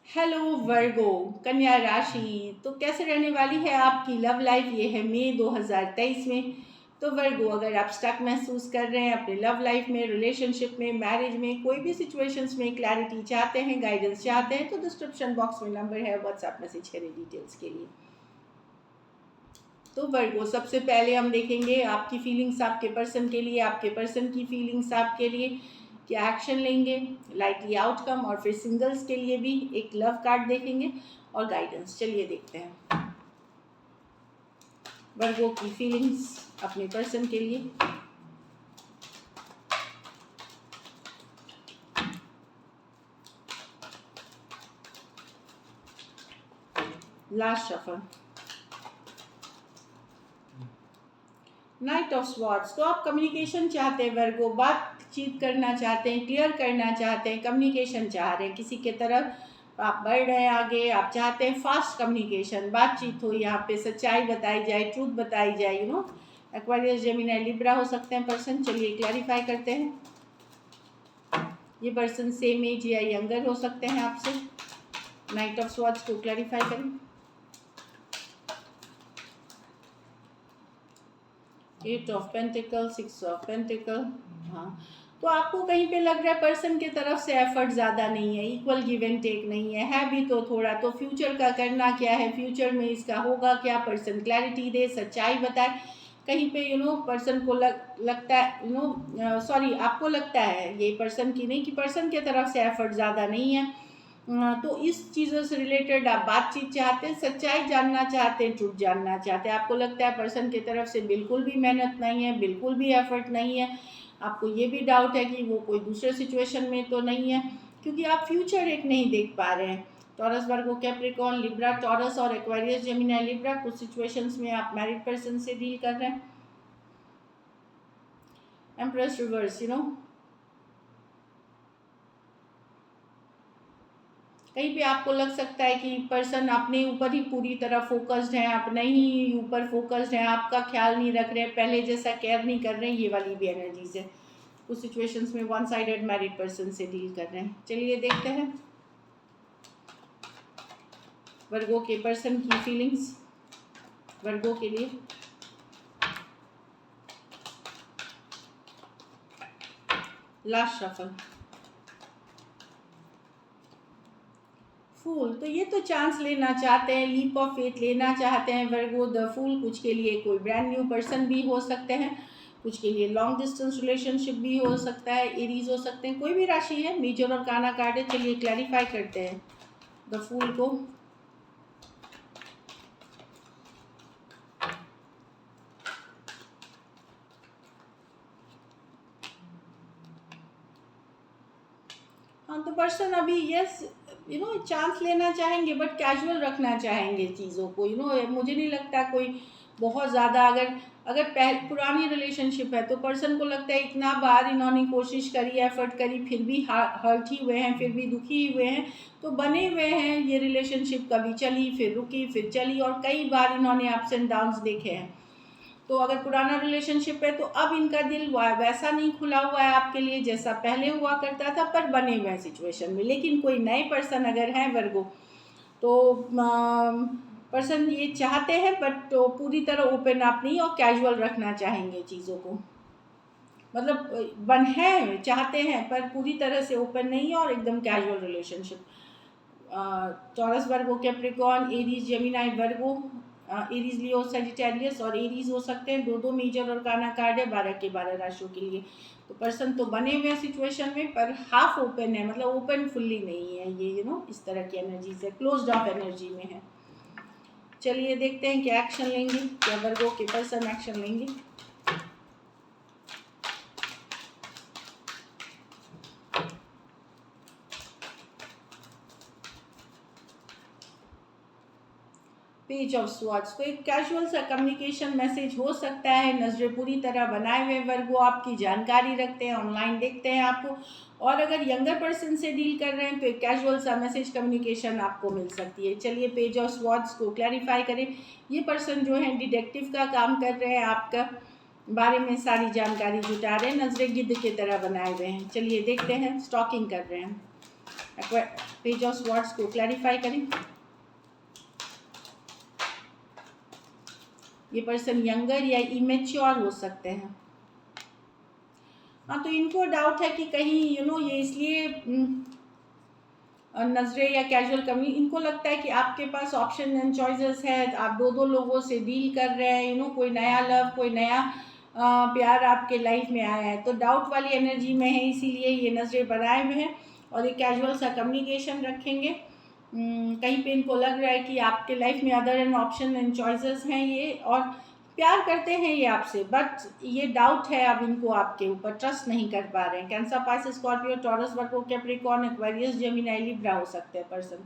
Hello वर्गो, कन्या राशि। तो कैसे रहने वाली है आपकी लव लाइफ? ये है मई 2023 में। तो वर्गो, अगर आप स्टक महसूस कर रहे हैं अपने लव लाइफ में, रिलेशनशिप में, मैरिज में, कोई भी सिचुएशंस में क्लैरिटी चाहते हैं, गाइडेंस चाहते हैं, तो डिस्क्रिप्शन बॉक्स में नंबर है, व्हाट्सएप मैसेज करें डिटेल्स के लिए। तो वर्गो, सबसे पहले हम देखेंगे आपकी फीलिंग्स आपके पर्सन के लिए, आपके पर्सन की फीलिंग्स आपके लिए, क्या एक्शन लेंगे, लाइकली आउटकम, और फिर सिंगल्स के लिए भी एक लव कार्ड देखेंगे और गाइडेंस। चलिए देखते हैं वर्गो की फीलिंग्स अपने पर्सन के लिए। Last shuffle, night of swords. तो आप कम्युनिकेशन चाहते हैं वर्गो, बातचीत करना चाहते हैं, क्लियर करना चाहते हैं, कम्युनिकेशन चाह रहे हैं किसी के तरफ, आप बढ़ रहे हैं आगे, आप चाहते हैं फास्ट कम्युनिकेशन, बातचीत हो, यहाँ पे सच्चाई बताई जाए, ट्रूथ बताई जाए। एक्वेरियस, जेमिनी, लिब्रा हो सकते हैं पर्सन। चलिए क्लैरिफाई करते हैं। ये पर्सन सेम एज या यंगर हो सकते हैं आपसे। नाइट ऑफ स्वॉर्ड्स को क्लैरिफाई करें। 8 ऑफ पेंटिकल, 6 ऑफ पेंटिकल। हाँ, तो आपको कहीं पे लग रहा है पर्सन की तरफ से एफर्ट ज़्यादा नहीं है, इक्वल गिव एंड टेक नहीं है भी तो थोड़ा। तो फ्यूचर का करना क्या है, फ्यूचर में इसका होगा क्या, पर्सन क्लैरिटी दे, सच्चाई बताए। कहीं पे पर्सन को लगता है सॉरी, आपको लगता है, ये पर्सन की नहीं, कि पर्सन की तरफ से एफर्ट ज़्यादा नहीं है। तो इस चीज़ों से रिलेटेड आप बातचीत चाहते हैं, सच्चाई जानना चाहते हैं, ट्रूथ जानना चाहते हैं। आपको लगता है पर्सन की तरफ से बिल्कुल भी मेहनत नहीं है, बिल्कुल भी एफर्ट नहीं है। आपको ये भी डाउट है कि वो कोई दूसरे सिचुएशन में तो नहीं है, क्योंकि आप फ्यूचर एक नहीं देख पा रहे हैं। Taurus, Virgo, Capricorn, Libra, taurus और एक्वेरियस, जेमिनी, लिब्रा, कुछ सिचुएशंस में आप मैरिड पर्सन से डील कर रहे हैं। एम्प्रेस रिवर्स, कहीं पे आपको लग सकता है कि पर्सन अपने ऊपर ही पूरी तरह फोकस्ड है, अपने ही ऊपर फोकस्ड है, आपका ख्याल नहीं रख रहे, पहले जैसा केयर नहीं कर रहे हैं। ये वाली भी एनर्जीज है। कुछ सिचुएशंस में वन साइडेड मैरिड पर्सन से डील कर रहे हैं। चलिए देखते हैं वर्गो के पर्सन की फीलिंग्स वर्गो के लिए। लास्ट शफल, फूल। तो ये तो चांस लेना चाहते हैं, लीप ऑफ फेथ लेना चाहते हैं वर्गो। द फूल, कुछ के लिए कोई ब्रांड न्यू पर्सन भी हो सकते हैं, कुछ के लिए लॉन्ग डिस्टेंस रिलेशनशिप भी हो सकता है, एरीज हो सकते हैं, कोई भी राशि है, मेजर और काना कार्ड है। चलिए क्लैरिफाई करते हैं द फूल को। हाँ, तो पर्सन अभी यस चांस लेना चाहेंगे, बट कैजुअल रखना चाहेंगे चीज़ों को। मुझे नहीं लगता कोई बहुत ज़्यादा, अगर पुरानी रिलेशनशिप है तो पर्सन को लगता है इतना बार इन्होंने कोशिश करी, एफर्ट करी, फिर भी हर्ट ही हुए हैं, फिर भी दुखी हुए हैं, तो बने हुए हैं। ये रिलेशनशिप कभी चली, फिर रुकी, फिर चली, और कई बार इन्होंने अप्स एंड डाउन्स देखे हैं। तो अगर पुराना रिलेशनशिप है तो अब इनका दिल वैसा नहीं खुला हुआ है आपके लिए जैसा पहले हुआ करता था, पर बने हुए हैं सिचुएशन में। लेकिन कोई नए पर्सन अगर है वर्गो, तो पर्सन ये चाहते हैं, बट तो पूरी तरह ओपन अप नहीं, और कैजुअल रखना चाहेंगे चीज़ों को। मतलब बन है, चाहते हैं, पर पूरी तरह से ओपन नहीं, और एकदम casual relationship. Taurus, Virgo, Capricorn, Aries, Gemini, वर्गो, एरीज, लियो, सजिटेरियस और एरीज हो सकते हैं। दो मेजर और काना कार्ड है 12 के 12 राशियों के लिए। तो पर्सन तो बने हुए सिचुएशन में, पर हाफ ओपन है, मतलब ओपन फुल्ली नहीं है ये। इस तरह की एनर्जी से क्लोज्ड ऑफ एनर्जी में है। चलिए देखते हैं क्या एक्शन लेंगे, क्या वर्गो के पर्सन एक्शन लेंगे। पेज ऑफ स्वॉर्ड्स, तो एक कैजुअल सा कम्युनिकेशन मैसेज हो सकता है। नजरें पूरी तरह बनाए हुए वर्गो आपकी जानकारी रखते हैं, ऑनलाइन देखते हैं आपको, और अगर यंगर पर्सन से डील कर रहे हैं तो एक कैजुअल सा मैसेज कम्युनिकेशन आपको मिल सकती है। चलिए पेज ऑफ स्वॉर्ड्स को क्लैरिफाई करें। ये पर्सन जो है डिटेक्टिव का काम कर रहे हैं, आपका बारे में सारी जानकारी जुटा रहे हैं, नजरें गिद्ध की तरह बनाए हुए हैं। चलिए देखते हैं, स्टॉकिंग कर रहे हैं। पेज ऑफ स्वॉर्ड्स को क्लैरिफाई करें। ये पर्सन यंगर या इमेच्योर हो सकते हैं। हाँ, तो इनको डाउट है कि कहीं ये इसलिए नजरें या कैजुअल कमी, इनको लगता है कि आपके पास ऑप्शन एंड चॉइसेस है, आप दो लोगों से डील कर रहे हैं, कोई नया लव, कोई नया प्यार आपके लाइफ में आया है, तो डाउट वाली एनर्जी में है, इसीलिए ये नजरें बनाए हुए हैं और एक कैजुअल सा कम्युनिकेशन रखेंगे। कहीं पे इनको लग रहा है कि आपके लाइफ में other and option and choices हैं ये, और प्यार करते हैं ये आपसे, बट ये डाउट है अब इनको आपके ऊपर, ट्रस्ट नहीं कर पा रहे हैं। Cancer, Pisces, Scorpio, taurus, Virgo, Capricorn, Aquarius, Gemini, Libra हो सकते हैं पर्सन।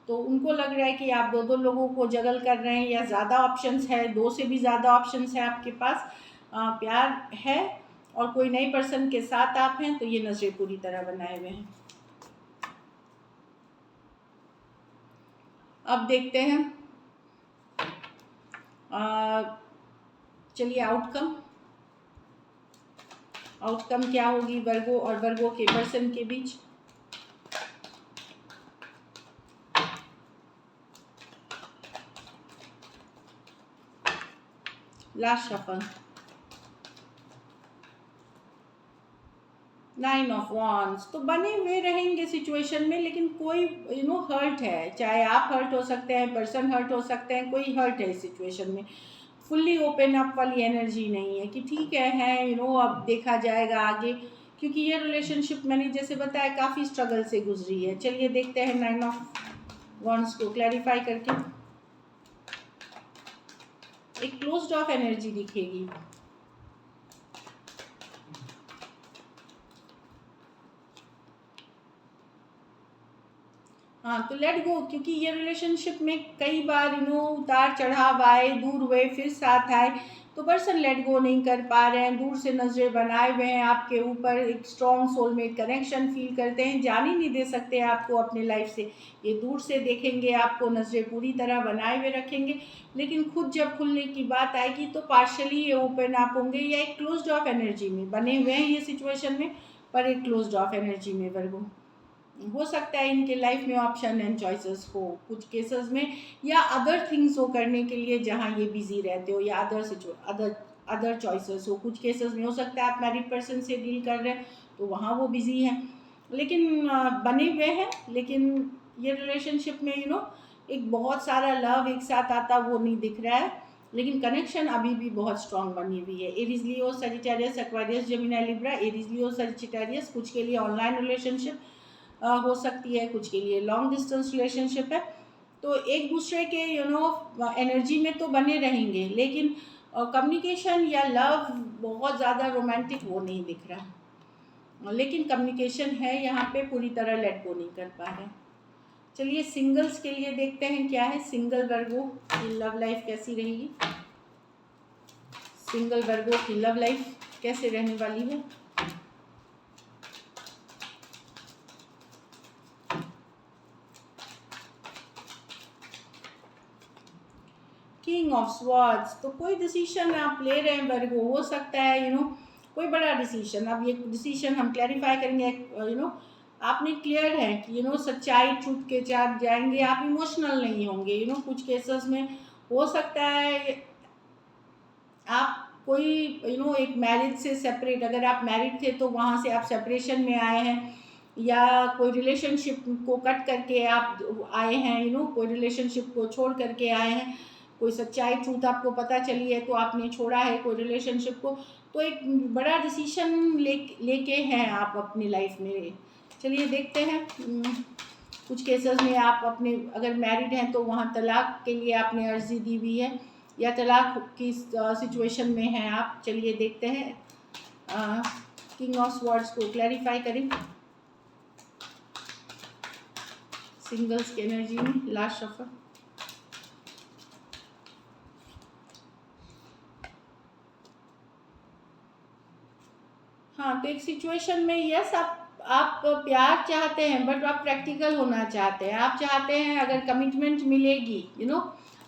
तो उनको लग रहा है कि आप दो लोगों को जगल कर रहे हैं या ज़्यादा ऑप्शंस है, दो से भी ज़्यादा ऑप्शंस है आपके पास, प्यार है और कोई नए पर्सन के साथ आप हैं, तो ये नजरें पूरी तरह बनाए हुए हैं। अब देखते हैं चलिए आउटकम क्या होगी वर्गो और वर्गो के पर्सन के बीच। Last shuffle, 9 of wands. तो बने हुए रहेंगे सिचुएशन में, लेकिन कोई हर्ट है, चाहे आप हर्ट हो सकते हैं, पर्सन हर्ट हो सकते हैं, कोई हर्ट है इस सिचुएशन में। फुल्ली ओपन अप वाली एनर्जी नहीं है कि ठीक है अब देखा जाएगा आगे, क्योंकि ये रिलेशनशिप मैंने जैसे बताया काफ़ी स्ट्रगल से गुजरी है। चलिए देखते हैं 9 ऑफ वांड्स को क्लैरिफाई करके। एक क्लोज्ड ऑफ एनर्जी दिखेगी। हाँ, तो लेट गो, क्योंकि ये रिलेशनशिप में कई बार उतार चढ़ाव आए, दूर हुए, फिर साथ आए, तो पर्सन लेट गो नहीं कर पा रहे हैं, दूर से नजरें बनाए हुए हैं आपके ऊपर, एक स्ट्रॉन्ग सोलमेट कनेक्शन फील करते हैं, जान ही नहीं दे सकते आपको अपने लाइफ से, ये दूर से देखेंगे आपको, नजरें पूरी तरह बनाए हुए रखेंगे, लेकिन खुद जब खुलने की बात आएगी तो पार्शली ये ओपन अप होंगे या एक क्लोज्ड ऑफ एनर्जी में बने हुए हैं ये सिचुएशन में, पर एक क्लोज्ड ऑफ एनर्जी में वर्गो। हो सकता है इनके लाइफ में ऑप्शन एंड चॉइसेस हो कुछ केसेस में, या अदर थिंग्स हो करने के लिए जहाँ ये बिजी रहते हो, या अदर चॉइसेस हो। कुछ केसेस में हो सकता है आप मैरिड पर्सन से डील कर रहे हैं तो वहाँ वो बिजी हैं, लेकिन बने हुए हैं, लेकिन ये रिलेशनशिप में एक बहुत सारा लव एक साथ आता वो नहीं दिख रहा है, लेकिन कनेक्शन अभी भी बहुत स्ट्रांग बनी हुई है। Aries, Leo, Sagittarius, Aquarius, Gemini, Libra. Aries, Leo, Sagittarius कुछ के लिए ऑनलाइन रिलेशनशिप हो सकती है, कुछ के लिए लॉन्ग डिस्टेंस रिलेशनशिप है, तो एक दूसरे के एनर्जी में तो बने रहेंगे, लेकिन कम्युनिकेशन या लव बहुत ज़्यादा रोमांटिक वो नहीं दिख रहा, लेकिन कम्युनिकेशन है यहाँ पे, पूरी तरह लेट गो नहीं कर पा रहे। चलिए सिंगल्स के लिए देखते हैं क्या है सिंगल वर्गो की लव लाइफ कैसी रहेगी। सिंगल वर्गो की लव लाइफ कैसे रहने वाली है। किंग ऑफ स्वॉर्ड्स, तो कोई डिसीजन आप ले रहे हैं वर्गो, हो सकता है कोई बड़ा डिसीजन। अब ये डिसीजन हम क्लैरिफाई करेंगे, आपने क्लियर है कि सच्चाई ट्रूथ के साथ जाएंगे, आप इमोशनल नहीं होंगे। कुछ केसेस में हो सकता है आप कोई एक मैरिज से सेपरेट, अगर आप मैरिड थे तो वहाँ से आप सेपरेशन में आए हैं, या कोई रिलेशनशिप को कट करके आप आए हैं, कोई रिलेशनशिप को छोड़ करके आए हैं, कोई सच्चाई ट्रूथ आपको पता चली है तो आपने छोड़ा है कोई रिलेशनशिप को, तो एक बड़ा डिसीजन लेके हैं आप अपनी लाइफ में। चलिए देखते हैं कुछ केसेस में आप अपने अगर मैरिड हैं तो वहाँ तलाक के लिए आपने अर्जी दी हुई है, या तलाक की सिचुएशन में हैं आप। चलिए देखते हैं किंग ऑफ स्वॉर्ड्स को क्लैरिफाई करें सिंगल्स की एनर्जी में। लास्ट शफल, हाँ, तो एक सिचुएशन में यस आप प्यार चाहते हैं, बट आप प्रैक्टिकल होना चाहते हैं, आप चाहते हैं अगर कमिटमेंट मिलेगी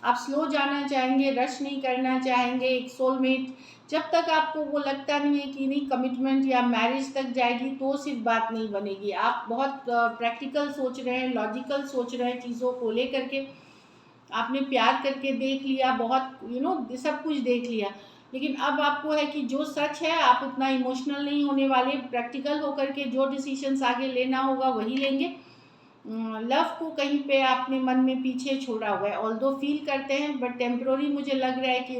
आप स्लो जाना चाहेंगे, रश नहीं करना चाहेंगे। एक सोलमेट जब तक आपको वो लगता नहीं है कि नहीं कमिटमेंट या मैरिज तक जाएगी तो सिर्फ बात नहीं बनेगी। आप बहुत प्रैक्टिकल सोच रहे हैं, लॉजिकल सोच रहे हैं चीज़ों को लेकर के। आपने प्यार करके देख लिया, बहुत सब कुछ देख लिया, लेकिन अब आपको है कि जो सच है आप उतना इमोशनल नहीं होने वाले, प्रैक्टिकल होकर के जो डिसीजंस आगे लेना होगा वही लेंगे। लव को कहीं पे आपने मन में पीछे छोड़ा हुआ है, ऑल्दो फील करते हैं बट टेम्प्रोरी मुझे लग रहा है कि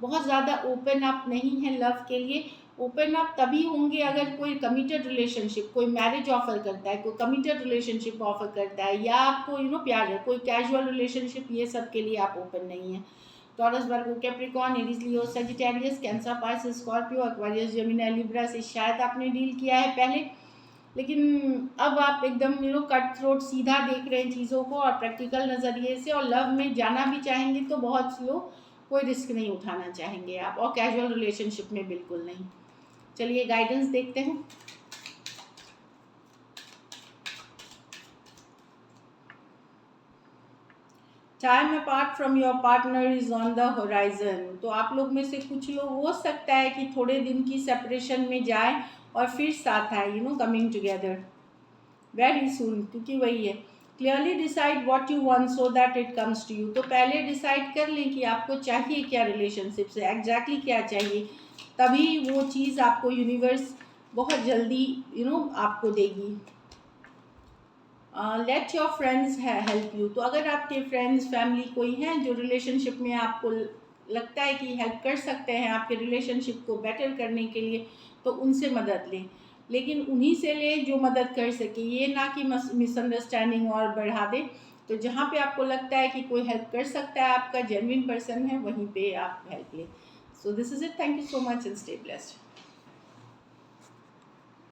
बहुत ज़्यादा ओपन अप नहीं है लव के लिए। ओपन अप तभी होंगे अगर कोई कमिटेड रिलेशनशिप, कोई मैरिज ऑफर करता है, कोई कमिटेड रिलेशनशिप ऑफर करता है, या आपको प्यार है, कोई कैजुअल रिलेशनशिप, ये सब के लिए आप ओपन नहीं है। Taurus, Virgo, Capricorn, Aries, Leo, Sagittarius, Cancer, Pisces, Scorpio, Aquarius, Gemini, Libra से शायद आपने डील किया है पहले, लेकिन अब आप एकदम कट थ्रोट सीधा देख रहे हैं चीज़ों को और प्रैक्टिकल नज़रिए से, और लव में जाना भी चाहेंगे तो बहुत स्लो, कोई रिस्क नहीं उठाना चाहेंगे आप, और कैजुअल रिलेशनशिप में बिल्कुल नहीं। चलिए गाइडेंस देखते हैं। Time apart from your partner is on the horizon. तो आप लोग में से कुछ लोग हो सकता है कि थोड़े दिन की सेपरेशन में जाए और फिर साथ आए, कमिंग टुगेदर वेरी सून, क्योंकि वही है। Clearly decide what you want so that it comes to you. तो पहले डिसाइड कर लें कि आपको चाहिए क्या रिलेशनशिप से, एग्जैक्टली क्या चाहिए, तभी वो चीज़ आपको यूनिवर्स बहुत जल्दी आपको देगी। Let your friends help you. तो अगर आपके फ्रेंड्स, फैमिली कोई हैं जो रिलेशनशिप में आपको लगता है कि हेल्प कर सकते हैं आपके रिलेशनशिप को बेटर करने के लिए, तो उनसे मदद लें, लेकिन उन्हीं से लें जो मदद कर सके, ये ना कि मिसअंडरस्टैंडिंग और बढ़ा दे। तो जहाँ पे आपको लगता है कि कोई हेल्प कर सकता है, आपका जेन्युइन पर्सन है, वहीं पे आप हेल्प लें। So this is it, thank you so much and stay blessed.